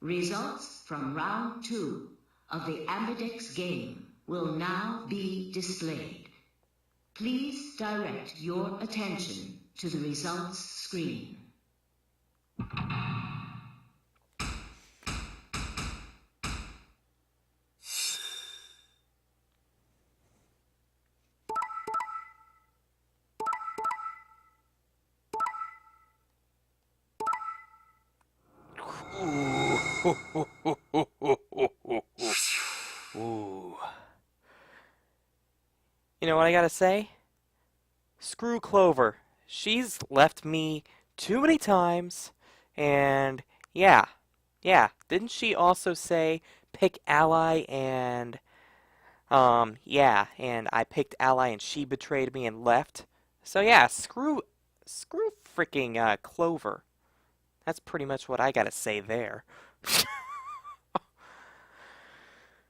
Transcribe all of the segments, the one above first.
Results from round 2 of the Ambidex game will now be displayed. Please direct your attention to the results screen. Ooh. You know what I gotta say? Screw Clover. She's left me too many times, and yeah. Didn't she also say pick ally and, yeah, and I picked ally and she betrayed me and left? So yeah, screw freaking, Clover. That's pretty much what I gotta say there.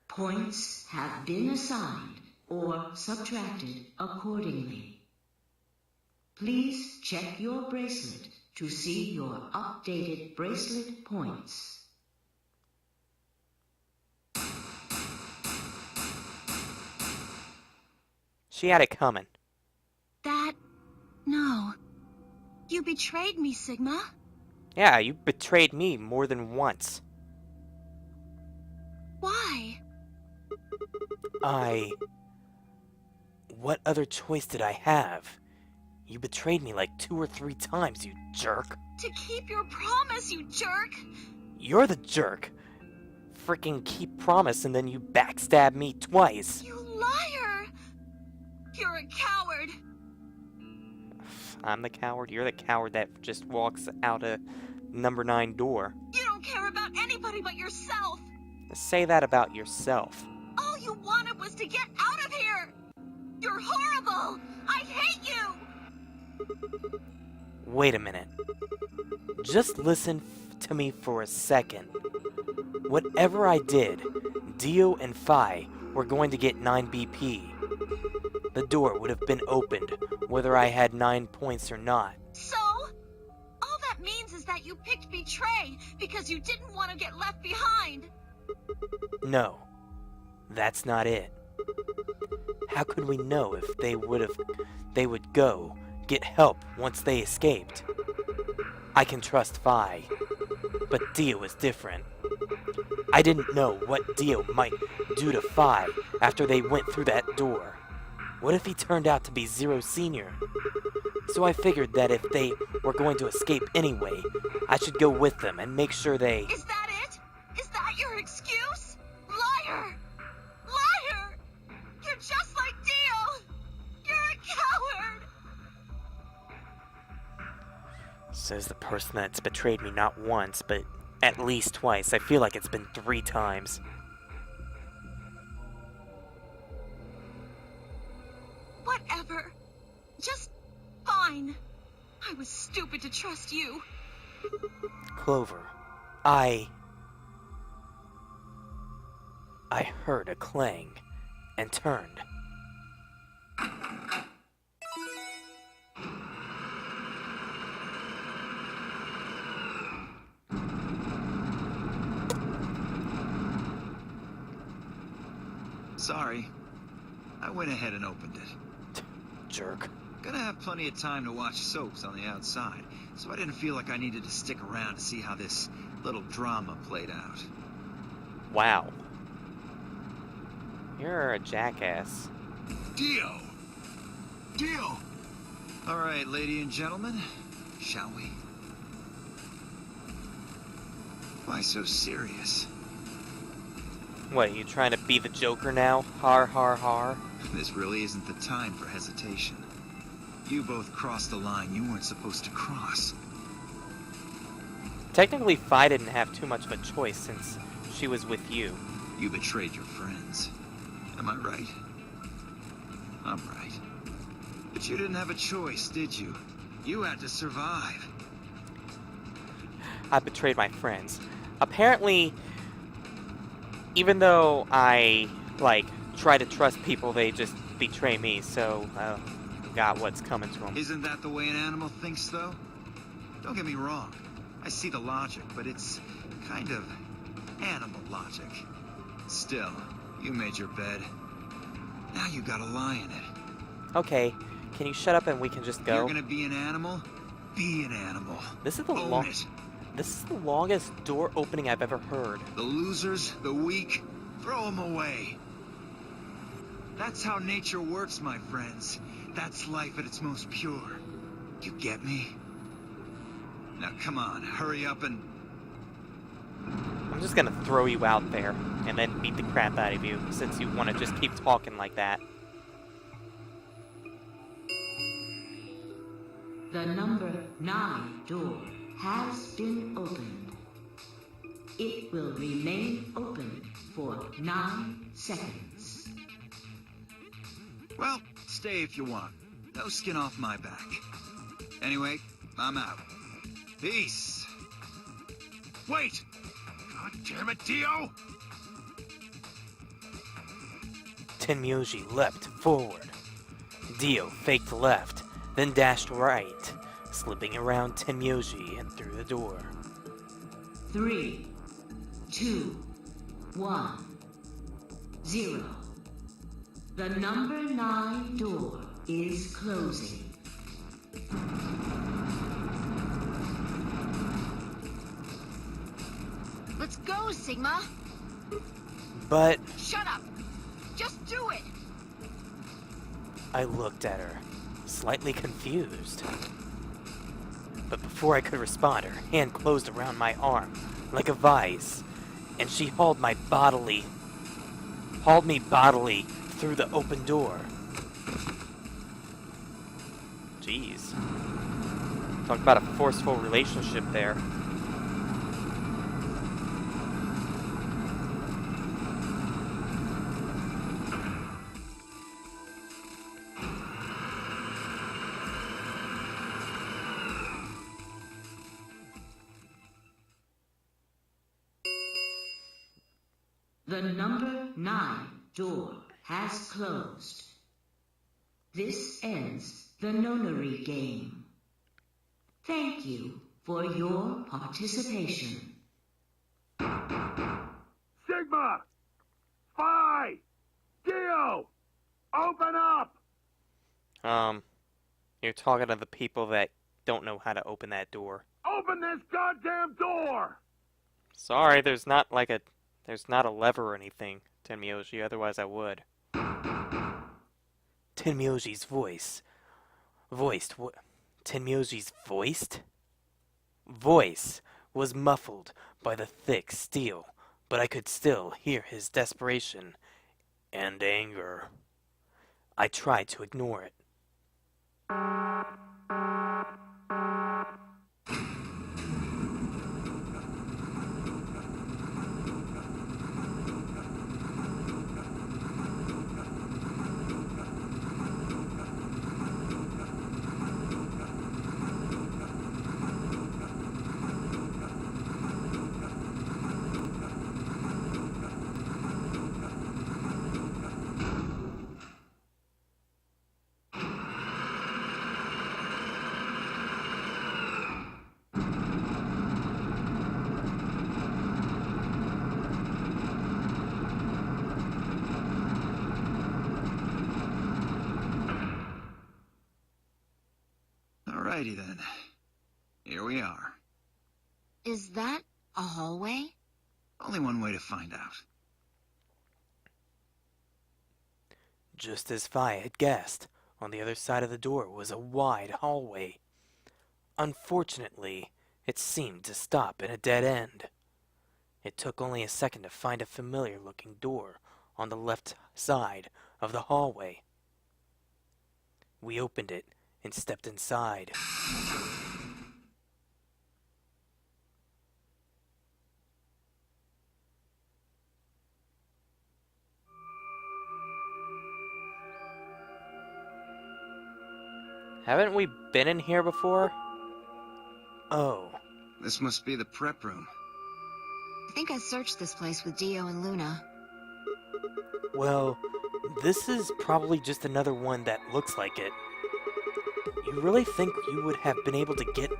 Points have been assigned or subtracted accordingly. Please check your bracelet to see your updated bracelet points. She had it coming. No. You betrayed me, Sigma. Yeah, you betrayed me more than once. Why? What other choice did I have? You betrayed me like 2 or 3 times, you jerk. To keep your promise, you jerk! You're the jerk. Freaking keep promise and then you backstab me twice. You liar! You're a coward. I'm the coward. You're the coward that just walks out a number 9 door. You don't care about anybody but yourself. Say that about yourself. All you wanted was to get out of here. You're horrible. I hate you. Wait a minute. Just listen to me for a second. Whatever I did, Dio and Phi were going to get 9 BP. The door would have been opened, whether I had 9 points or not. So? All that means is that you picked Betray because you didn't want to get left behind. No, that's not it. How could we know if they would go get help once they escaped? I can trust Phi, but Dio is different. I didn't know what Dio might do to Phi after they went through that door. What if he turned out to be Zero Senior? So I figured that if they were going to escape anyway, I should go with them and make sure they... Is that it? Is that your excuse? Liar! Liar! You're just like Dio! You're a coward! Says the person that's betrayed me not once, but at least twice. I feel like it's been 3 times. Whatever. Just fine. I was stupid to trust you. Clover, I heard a clang and turned. Sorry. I went ahead and opened it. Jerk. Gonna have plenty of time to watch soaps on the outside, so I didn't feel like I needed to stick around to see how this little drama played out. Wow. You're a jackass. Dio! Dio! Alright, lady and gentlemen, shall we? Why so serious? What, you trying to be the Joker now? Har har har. This really isn't the time for hesitation. You both crossed the line you weren't supposed to cross. Technically, Phi didn't have too much of a choice since she was with you. You betrayed your friends. Am I right? I'm right. But you didn't have a choice, did you? You had to survive. I betrayed my friends. Apparently, even though I, try to trust people, they just betray me, so, got what's coming to them. Isn't that the way an animal thinks, though? Don't get me wrong. I see the logic, but it's kind of Animal logic. Still, you made your bed. Now you gotta lie in it. Okay, can you shut up and we can just go? You're gonna be an animal? Be an animal. This is the Own it. This is the longest door opening I've ever heard. The losers, the weak, throw them away. That's how nature works, my friends. That's life at its most pure. You get me? Now come on, hurry up and... I'm just gonna throw you out there and then beat the crap out of you since you want to just keep talking like that. The number 9 door has been opened. It will remain open for 9 seconds. Well, stay if you want. No skin off my back. Anyway, I'm out. Peace. Wait! God damn it, Dio! Tenmyoji leapt forward. Dio faked left, then dashed right, slipping around Tenmyoji and through the door. 3, 2, 1, 0. The number 9 door is closing. Let's go, Sigma. But Shut up. Just do it. I looked at her, slightly confused. But before I could respond, her hand closed around my arm like a vice, and she hauled me bodily through the open door. Jeez. Talk about a forceful relationship there. The number 9 door has closed. This ends the nonary game. Thank you for your participation. Sigma! Phi! Dio! Open up! You're talking to the people that don't know how to open that door. Open this goddamn door! Sorry, there's not a lever or anything, Tenmyoji, otherwise I would. Tenmyoji's voice was muffled by the thick steel, but I could still hear his desperation and anger. I tried to ignore it. Alrighty then. Here we are. Is that a hallway? Only one way to find out. Just as Phi had guessed, on the other side of the door was a wide hallway. Unfortunately, it seemed to stop in a dead end. It took only a second to find a familiar-looking door on the left side of the hallway. We opened it and stepped inside. Haven't we been in here before? Oh. This must be the prep room. I think I searched this place with Dio and Luna. Well, this is probably just another one that looks like it. You really think you would have been able to get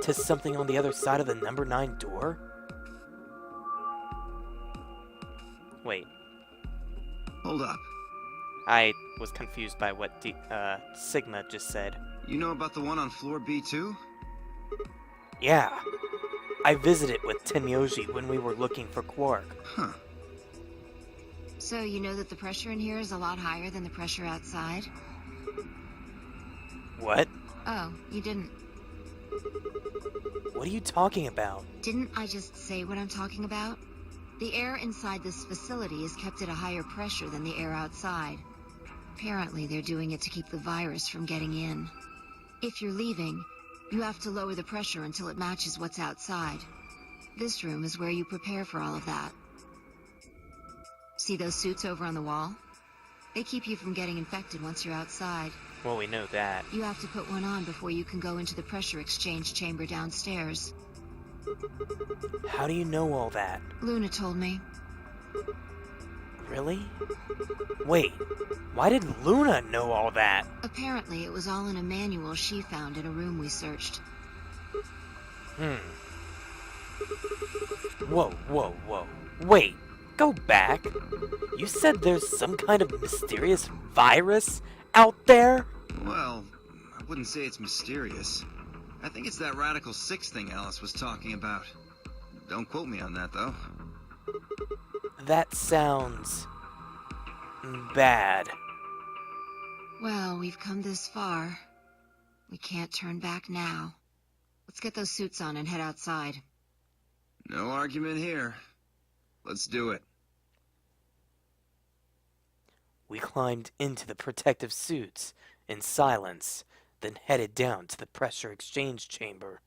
to something on the other side of the number 9 door? Wait, Hold up. I was confused by what Sigma just said. You know about the one on floor B2? Yeah, I visited with Tenmyoji when we were looking for Quark. Huh. So you know that the pressure in here is a lot higher than the pressure outside? What? Oh, you didn't. What are you talking about? Didn't I just say what I'm talking about? The air inside this facility is kept at a higher pressure than the air outside. Apparently, they're doing it to keep the virus from getting in. If you're leaving, you have to lower the pressure until it matches what's outside. This room is where you prepare for all of that. See those suits over on the wall? They keep you from getting infected once you're outside. Well, we know that. You have to put one on before you can go into the pressure exchange chamber downstairs. How do you know all that? Luna told me. Really? Wait, why did Luna know all that? Apparently, it was all in a manual she found in a room we searched. Whoa. Wait, go back. You said there's some kind of mysterious virus out there? Well, I wouldn't say it's mysterious. I think it's that Radical 6 thing Alice was talking about. Don't quote me on that, though. That sounds... bad. Well, we've come this far. We can't turn back now. Let's get those suits on and head outside. No argument here. Let's do it. We climbed into the protective suits in silence, then headed down to the pressure exchange chamber.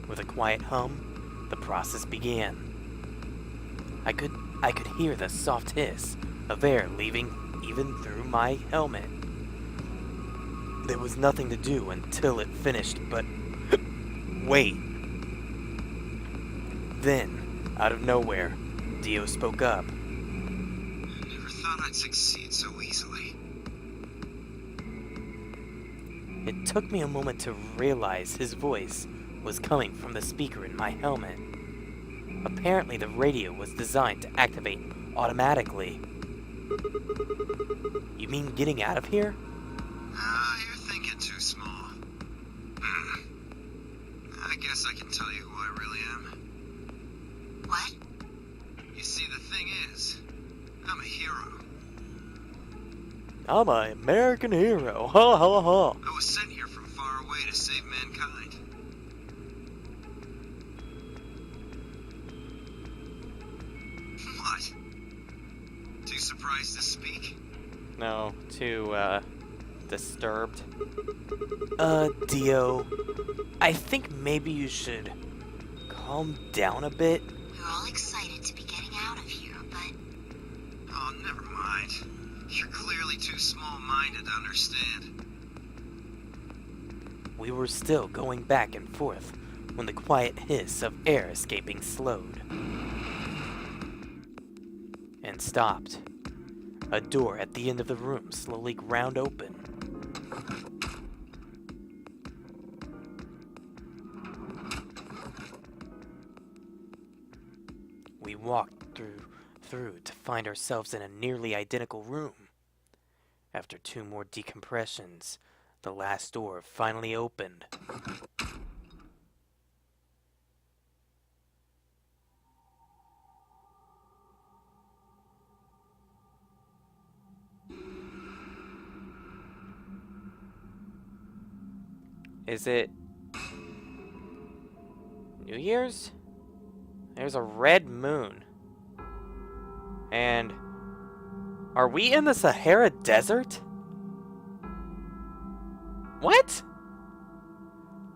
With a quiet hum, the process began. I could hear the soft hiss of air leaving even through my helmet. There was nothing to do until it finished, but wait. Then, out of nowhere, Dio spoke up. Never thought I'd succeed so easily. It took me a moment to realize his voice was coming from the speaker in my helmet. Apparently the radio was designed to activate automatically. You mean getting out of here? You're thinking too small. I guess I can tell you who I really am. What? You see, the thing is, I'm a hero. I'm an American hero, ha ha ha. I was sent here from far away to save mankind. What? Too surprised to speak? No, too, disturbed. Dio, I think maybe you should calm down a bit. We're all excited to be getting out of here, but... Oh, never mind. You're clearly too small-minded to understand. We were still going back and forth when the quiet hiss of air escaping slowed and stopped. A door at the end of the room slowly ground open. We walked through to find ourselves in a nearly identical room. After 2 more decompressions, the last door finally opened. Is it New Year's? There's a red moon. And are we in the Sahara Desert? What?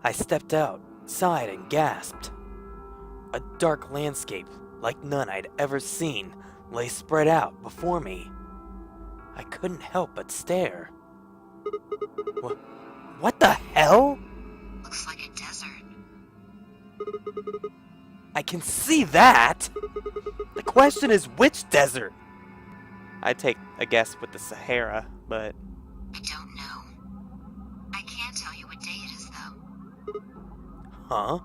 I stepped outside and gasped. A dark landscape like none I'd ever seen lay spread out before me. I couldn't help but stare. What the hell? Looks like a desert. I can see that! The question is which desert? I take I guess, with the Sahara, but... I don't know. I can't tell you what day it is, though. Huh?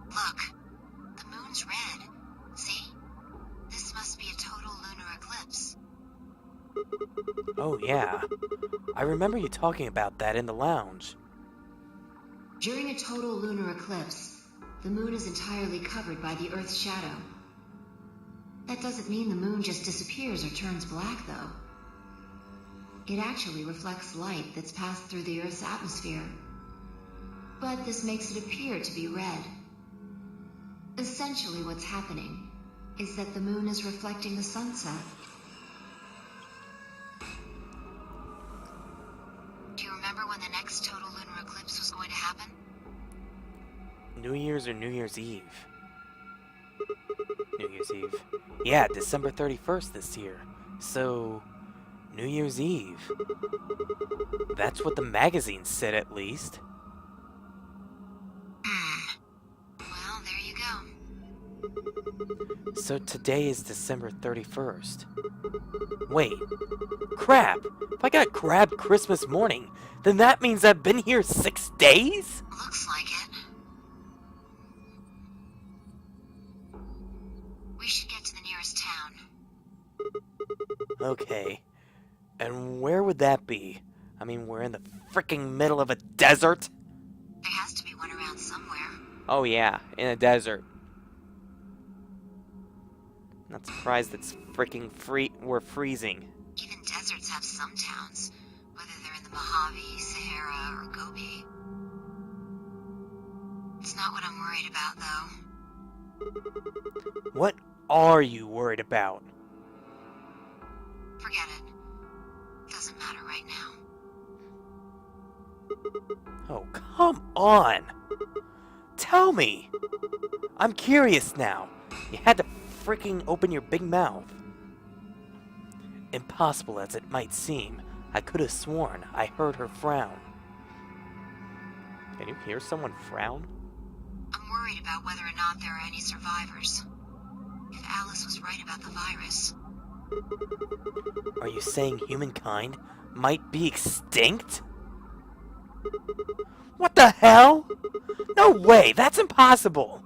Look, the moon's red. See? This must be a total lunar eclipse. Oh, yeah. I remember you talking about that in the lounge. During a total lunar eclipse, the moon is entirely covered by the Earth's shadow. That doesn't mean the moon just disappears or turns black, though. It actually reflects light that's passed through the Earth's atmosphere. But this makes it appear to be red. Essentially what's happening is that the moon is reflecting the sunset. Do you remember when the next total lunar eclipse was going to happen? New Year's or New Year's Eve? New Year's Eve. Yeah, December 31st this year. So, New Year's Eve. That's what the magazine said, at least. Well, there you go. So today is December 31st. Wait. Crap! If I got grabbed Christmas morning, then that means I've been here 6 days? Looks like it. We should get to the nearest town. Okay. And where would that be? I mean, we're in the freaking middle of a desert? There has to be one around somewhere. Oh yeah, in a desert. Not surprised it's freaking we're freezing. Even deserts have some towns, whether they're in the Mojave, Sahara, or Gobi. It's not what I'm worried about, though. What are you worried about? Forget it. Doesn't matter right now. Oh, come on! Tell me! I'm curious now. You had to freaking open your big mouth. Impossible as it might seem, I could have sworn I heard her frown. Can you hear someone frown? I'm worried about whether or not there are any survivors. If Alice was right about the virus. Are you saying humankind might be extinct? What the hell? No way, that's impossible!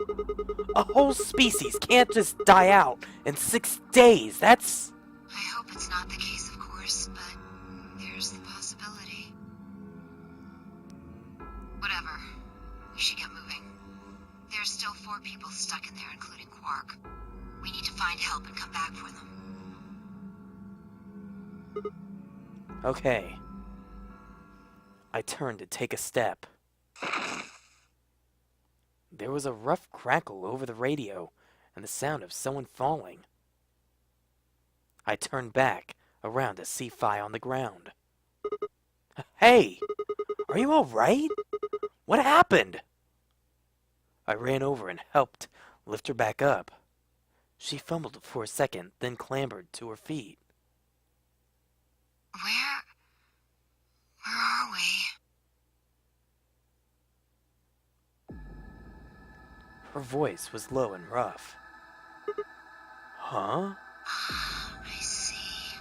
A whole species can't just die out in 6 days, that's... I hope it's not the case, of course, but there's the possibility. Whatever. We should get moving. There's still 4 people stuck in there, including Quark. We need to find help and come back for them. Okay. I turned to take a step. There was a rough crackle over the radio and the sound of someone falling. I turned back around to see Fi on the ground. Hey! Are you alright? What happened? I ran over and helped lift her back up. She fumbled for a second, then clambered to her feet. Where are we? Her voice was low and rough. Huh? I see.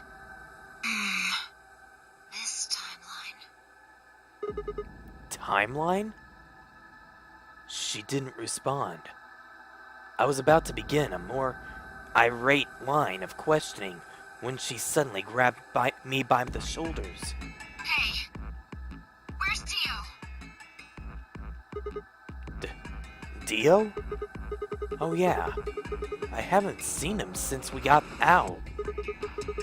This timeline. Timeline? She didn't respond. I was about to begin a more irate line of questioning when she suddenly grabbed me by the shoulders. Hey, where's Dio? Dio? Oh yeah. I haven't seen him since we got out.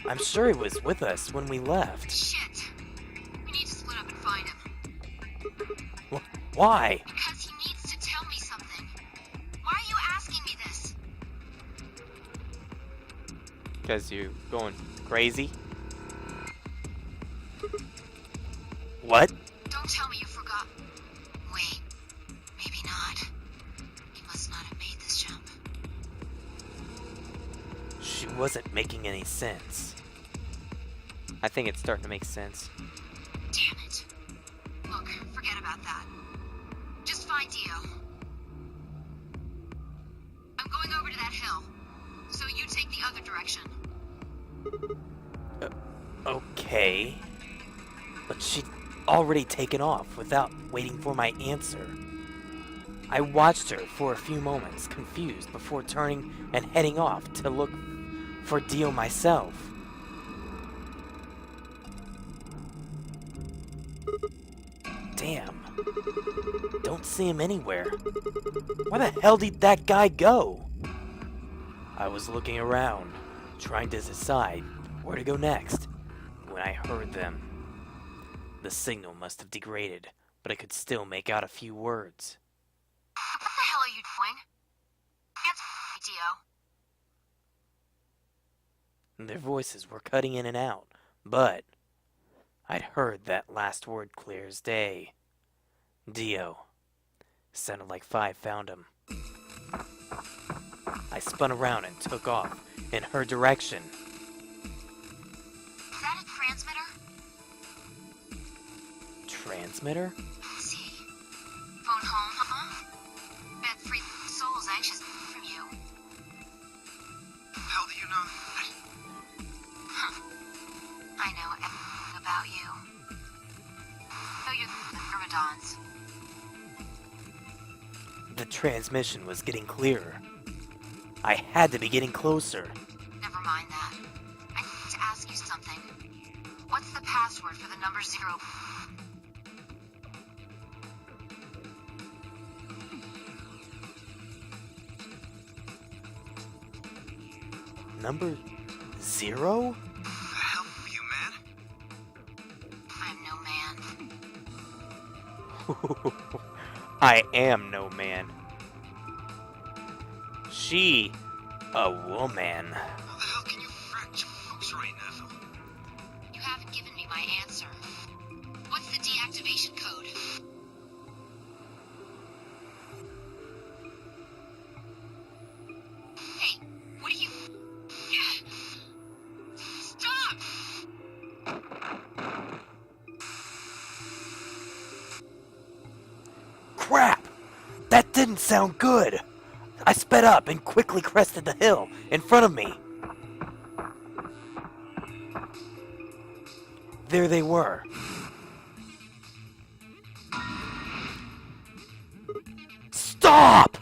I'm sure he was with us when we left. Shit. We need to split up and find him. Why? Because he needs to tell me something. Why are you asking me this? Because you're going crazy? What? Don't tell me you forgot. Wait, maybe not. He must not have made this jump. She wasn't making any sense. I think it's starting to make sense. Damn it. Look, forget about that. Just find Dio. I'm going over to that hill. So you take the other direction. okay. But she'd already taken off without waiting for my answer. I watched her for a few moments, confused, before turning and heading off to look for Dio myself. Damn. Don't see him anywhere. Where the hell did that guy go? I was looking around, trying to decide where to go next, when I heard them. The signal must have degraded, but I could still make out a few words. What the hell are you doing? Answer me, Dio. Their voices were cutting in and out, but I'd heard that last word clear as day. Dio. Sounded like Five found him. I spun around and took off in her direction. Is that a transmitter? Transmitter? See. Phone home, huh? Bad free souls anxious from you. How do you know that? Huh. I know everything about you. Know you're the Myrmidons. The transmission was getting clearer. I had to be getting closer. Never mind that. I need to ask you something. What's the password for the number 0? Number 0? The hell are you, man? I'm no man. I am no man. She, a woman. How the hell can you fracture folks right, Neville? You haven't given me my answer. What's the deactivation code? Hey, what are you... Stop! Crap! That didn't sound good! I sped up and quickly crested the hill in front of me. There they were. Stop!